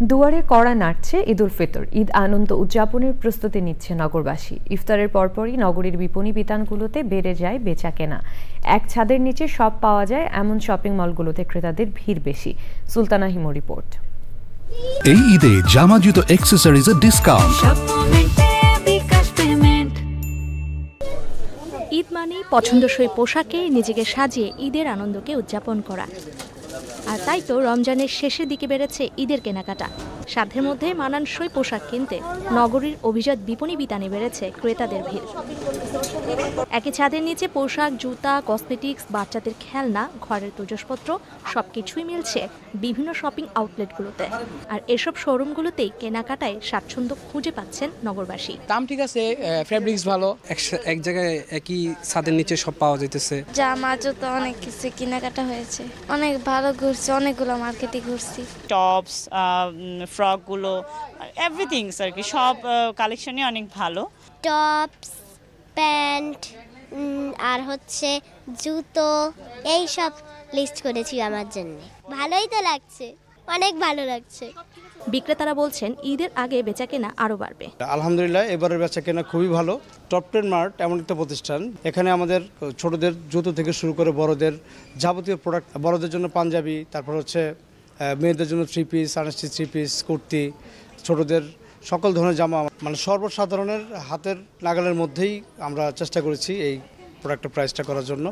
দুয়ারে কড়া নাড়ছে ঈদ উল ফিতর। ঈদ আনন্দ উদযাপনের প্রস্তুতি নিচ্ছে নগরবাসী। ইফতারের পরপরই নগরীর বিপণী বিতানগুলোতে বেড়ে যায় বেচাকেনা। এক ছাদের নিচে সব পাওয়া যায় এমন শপিং মলগুলোতে ক্রেতাদের ভিড় বেশি। সুলতানা হিমু রিপোর্ট। এই ঈদে জামা জুতো অ্যাকসেসরিজের ডিসকাউন্ট। ঈদ মানেই পছন্দসই পোশাকে নিজেকে সাজিয়ে ঈদের আনন্দকে উদযাপন করা। আর তাই তো রমজানের শেষের দিকে বেড়েছে ঈদের কেনাকাটা। সাধ্যের মধ্যে মানানসই পোশাক কিনতে নগরীর অভিজাত বিপণী বিতানে বেড়েছে ক্রেতাদের ভিড়। একই ছাদের নিচে পোশাক, জুতা, কসমেটিক্স, বাচ্চাদের খেলনা, ঘরের তুজসপত্র সবকিছুই মিলছে বিভিন্ন শপিং আউটলেটগুলোতে। আর এসব শোরুমগুলোতেই কেনাকাটায় স্বাচ্ছন্দ্য খুঁজে পাচ্ছেন নগরবাসী। দাম ঠিক আছে, ফেব্রিক্স ভালো, এক জায়গায় একই ছাদের নিচে সব পাওয়া যাইতেছে। জামা জুতো অনেক কিছু কেনাকাটা হয়েছে, অনেক ভালো ঘুরছি, অনেকগুলো মার্কেটে ঘুরছি। টপস, ফ্রকগুলো, এভরিথিং আর কি, সব কালেকশনই অনেক ভালো। টপস, প্যান্ট আর হচ্ছে জুতো, এই সব লিস্ট করেছি আমার জন্য। ভালোই তো লাগছে, অনেক ভালো লাগছে। বিক্রেতারা বলছেন ঈদের আগে বেচাকেনা আরও বাড়বে। আলহামদুলিল্লাহ এবারের বেচাকেনা খুবই ভালো। টপ 10 মার্ট এমন একটা প্রতিষ্ঠান, এখানে আমাদের ছোটদের জুতো থেকে শুরু করে বড়দের যাবতীয় প্রোডাক্ট, বড়দের জন্য পাঞ্জাবি, তারপর হচ্ছে মেয়েদের জন্য 3 পিস, আনস্টিচ 3 পিস, কুর্তি, ছোটদের সকল ধরনের জামা, মানে সর্বসাধারণের হাতের নাগালের মধ্যেই আমরা চেষ্টা করেছি এই প্রোডাক্টের প্রাইসটা করার জন্য।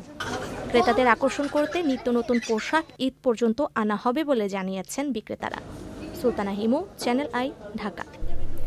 ক্রেতাদের আকর্ষণ করতে নিত্য নতুন পোশাক ঈদ পর্যন্ত আনা হবে বলে জানিয়েছেন বিক্রেতারা। Sultana Himu, channel I, Dhaka.